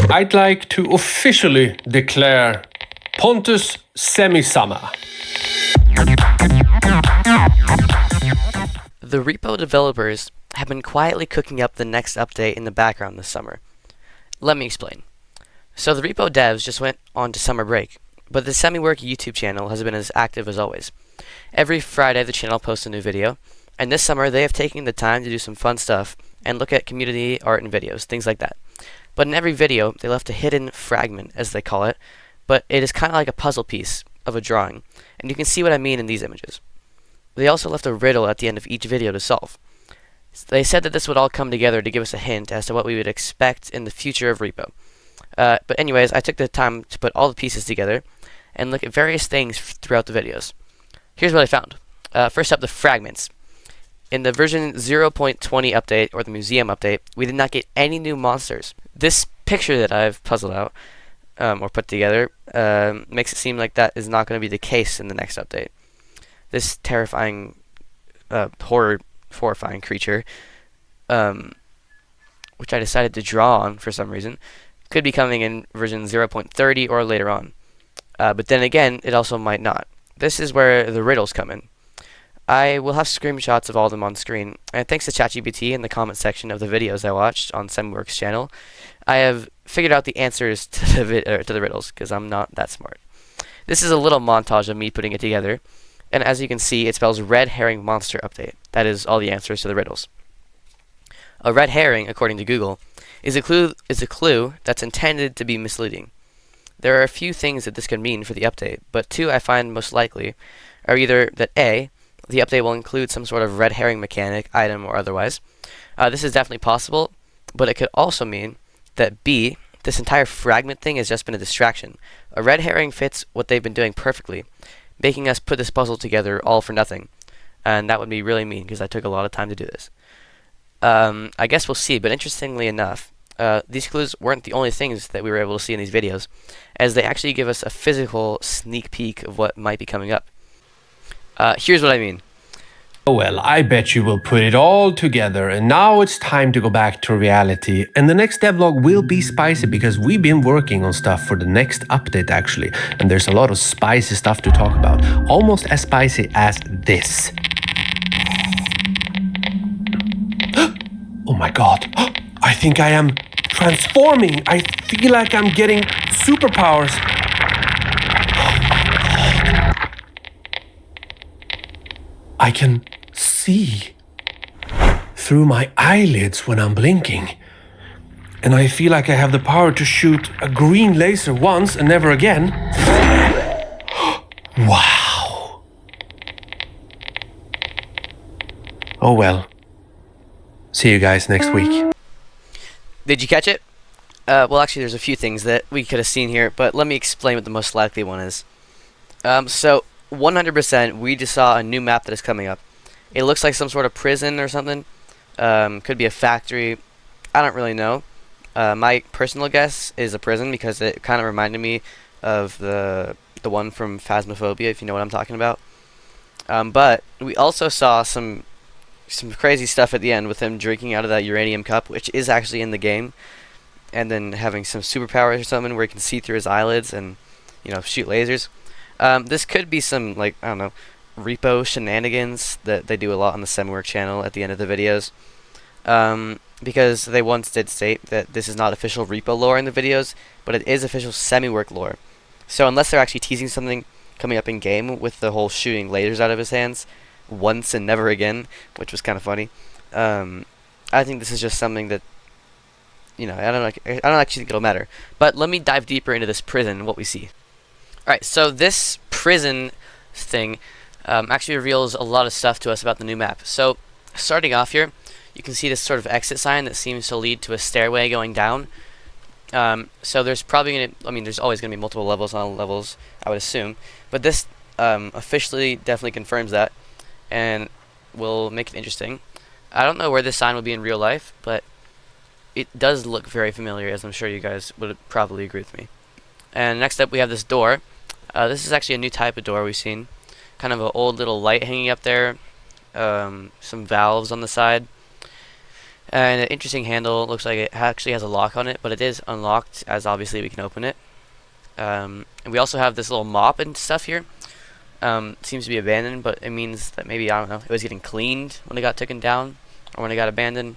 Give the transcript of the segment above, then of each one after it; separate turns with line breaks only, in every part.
I'd like to officially declare Pontus semi-summer.
The R.E.P.O developers have been quietly cooking up the next update in the background this summer. Let me explain. So the R.E.P.O devs just went on to summer break, but the Semi-Work YouTube channel has been as active as always. Every Friday the channel posts a new video, and this summer they have taken the time to do some fun stuff and look at community art and videos, things like that. But in every video they left a hidden fragment, as they call it, but it is kind of like a puzzle piece of a drawing, and you can see what I mean in these images. They also left a riddle at the end of each video to solve. They said that this would all come together to give us a hint as to what we would expect in the future of R.E.P.O. But anyways, I took the time to put all the pieces together and look at various things throughout the videos. Here's what I found. First up, the fragments. In the version 0.20 update, or the museum update, we did not get any new monsters. This picture that I've puzzled out, or put together, makes it seem like that is not going to be the case in the next update. This terrifying, horrifying creature, which I decided to draw on for some reason, could be coming in version 0.30 or later on. But then again, it also might not. This is where the riddles come in. I will have screenshots of all of them on screen, and thanks to ChatGPT in the comment section of the videos I watched on Semi-Work's channel, I have figured out the answers to the riddles, because I'm not that smart. This is a little montage of me putting it together, and as you can see, it spells red herring monster update. That is all the answers to the riddles. A red herring, according to Google, is a clue that's intended to be misleading. There are a few things that this could mean for the update, but two I find most likely are either that A, the update will include some sort of red herring mechanic, item, or otherwise. This is definitely possible, but it could also mean that B, this entire fragment thing has just been a distraction. A red herring fits what they've been doing perfectly, making us put this puzzle together all for nothing. And that would be really mean, because I took a lot of time to do this. I guess we'll see, but interestingly enough, these clues weren't the only things that we were able to see in these videos, as they actually give us a physical sneak peek of what might be coming up. Here's what I mean.
Well, I bet you will put it all together, and now it's time to go back to reality. And the next devlog will be spicy, because we've been working on stuff for the next update actually, and there's a lot of spicy stuff to talk about, almost as spicy as this. Oh my god, I think I am transforming. I feel like I'm getting superpowers. I can see through my eyelids when I'm blinking. And I feel like I have the power to shoot a green laser once and never again. Wow. Oh well. See you guys next week.
Did you catch it? Well, actually, there's a few things that we could have seen here, but let me explain what the most likely one is. So 100% we just saw a new map that is coming up. It looks like some sort of prison or something. Could be a factory. I don't really know. My personal guess is a prison, because it kind of reminded me of the one from Phasmophobia, if you know what I'm talking about. But we also saw some crazy stuff at the end with him drinking out of that uranium cup, which is actually in the game, and then having some superpowers or something where he can see through his eyelids and, shoot lasers. This could be some, I don't know, R.E.P.O shenanigans that they do a lot on the Semi-Work channel at the end of the videos. Because they once did state that this is not official R.E.P.O lore in the videos, but it is official Semi-Work lore. So unless they're actually teasing something coming up in game with the whole shooting lasers out of his hands once and never again, which was kind of funny, I think this is just something that, I don't actually think it'll matter. But let me dive deeper into this prison and what we see. Alright, so this prison thing actually reveals a lot of stuff to us about the new map. So, starting off here, you can see this sort of exit sign that seems to lead to a stairway going down. So there's probably there's always going to be multiple levels on levels, I would assume. But this officially definitely confirms that, and will make it interesting. I don't know where this sign would be in real life, but it does look very familiar, as I'm sure you guys would probably agree with me. And next up we have this door. This is actually a new type of door we've seen. Kind of an old little light hanging up there. Some valves on the side. And an interesting handle. Looks like it actually has a lock on it, but it is unlocked, as obviously we can open it. And we also have this little mop and stuff here. Seems to be abandoned, but it means that maybe, I don't know, it was getting cleaned when it got taken down, or when it got abandoned.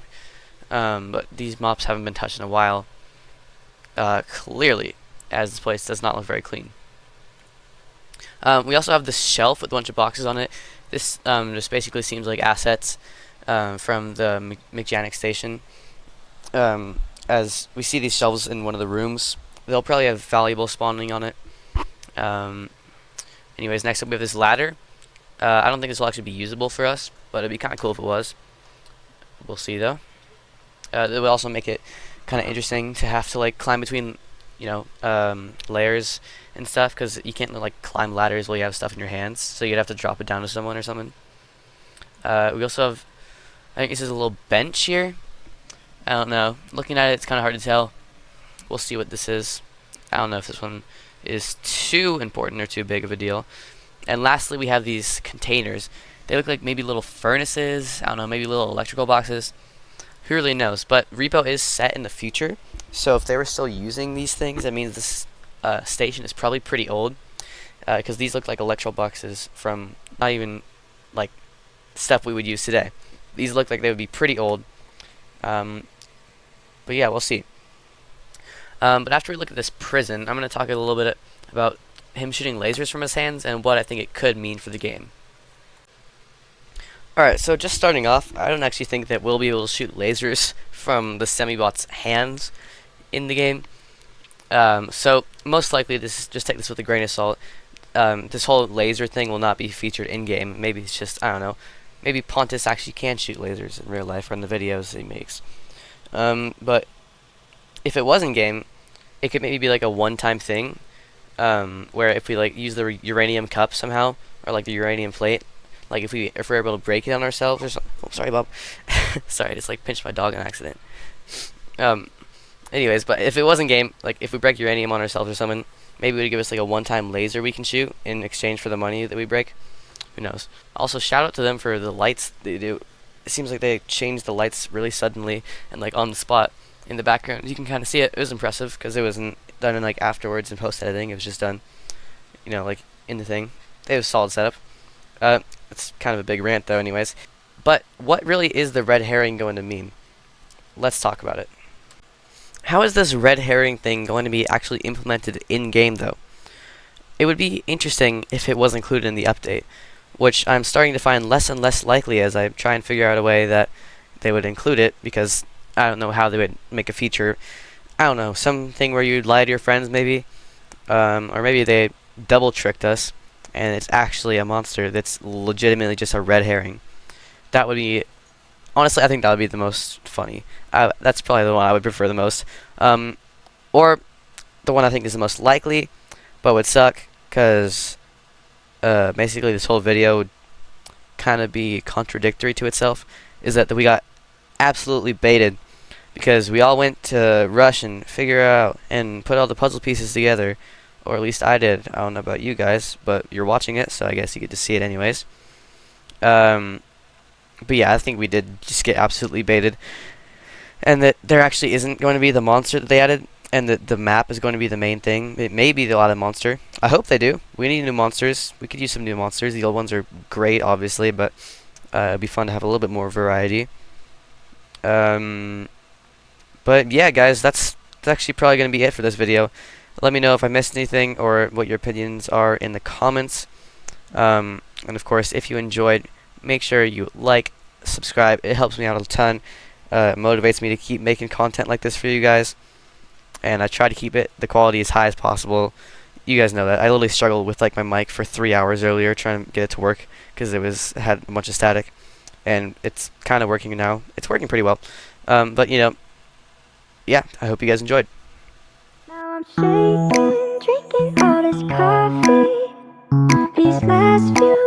But these mops haven't been touched in a while. Clearly, as this place does not look very clean. We also have this shelf with a bunch of boxes on it. This just basically seems like assets from the mechanic station. As we see these shelves in one of the rooms, they'll probably have valuable spawning on it. Anyways, next up we have this ladder. I don't think this will actually be usable for us, but it'd be kind of cool if it was. We'll see though. It will also make it kind of interesting to have to like climb between, layers and stuff, because you can't like climb ladders while you have stuff in your hands, so you'd have to drop it down to someone or something. We also have, I think this is a little bench here. I don't know. Looking at it, it's kind of hard to tell. We'll see what this is. I don't know if this one is too important or too big of a deal. And lastly, we have these containers. They look like maybe little furnaces. I don't know, maybe little electrical boxes. Who really knows? But REPO is set in the future, so if they were still using these things, that means this station is probably pretty old, because these look like electrical boxes from not even like stuff we would use today. These look like they would be pretty old. But yeah, we'll see. But after we look at this prison, I'm going to talk a little bit about him shooting lasers from his hands and what I think it could mean for the game. Alright, so just starting off, I don't actually think that we'll be able to shoot lasers from the semi-bot's hands in the game. So most likely, just take this with a grain of salt. This whole laser thing will not be featured in-game. Maybe it's just, I don't know, maybe Pontus actually can shoot lasers in real life or in the videos that he makes. But if it was in-game, it could maybe be like a one-time thing, where if we like use the uranium cup somehow, or like the uranium plate, like if we're able to break it on ourselves or something. Oh, sorry, Bob. Sorry, I just like pinched my dog on accident. Anyways, but if it was in game, like if we break uranium on ourselves or something, maybe it would give us like a one-time laser we can shoot in exchange for the money that we break. Who knows? Also, shout out to them for the lights they do. It seems like they changed the lights really suddenly and like on the spot in the background. You can kind of see it. It was impressive because it wasn't done in like afterwards in post editing. It was just done, like in the thing. It was a solid setup. It's kind of a big rant though, anyways. But what really is the red herring going to mean? Let's talk about it. How is this red herring thing going to be actually implemented in-game though? It would be interesting if it was included in the update, which I'm starting to find less and less likely as I try and figure out a way that they would include it, because I don't know how they would make a feature. I don't know, something where you'd lie to your friends maybe, or maybe they double tricked us and it's actually a monster that's legitimately just a red herring. That would be, honestly, I think that would be the most funny. That's probably the one I would prefer the most. Or the one I think is the most likely, but would suck, because basically this whole video would kind of be contradictory to itself, is that we got absolutely baited, because we all went to rush and figure out and put all the puzzle pieces together. Or at least I did. I don't know about you guys, but you're watching it, so I guess you get to see it anyways. But yeah, I think we did just get absolutely baited. And that there actually isn't going to be the monster that they added, and that the map is going to be the main thing. It may be the added monster. I hope they do. We need new monsters. We could use some new monsters. The old ones are great, obviously, but it'd be fun to have a little bit more variety. But yeah, guys, that's actually probably going to be it for this video. Let me know if I missed anything or what your opinions are in the comments. And of course, if you enjoyed, make sure you like, subscribe. It helps me out a ton. It motivates me to keep making content like this for you guys. And I try to keep the quality as high as possible. You guys know that. I literally struggled with like my mic for 3 hours earlier trying to get it to work because it had a bunch of static. And it's kind of working now. It's working pretty well. But yeah, I hope you guys enjoyed.
Now I'm shaking, drinking all this coffee. These last few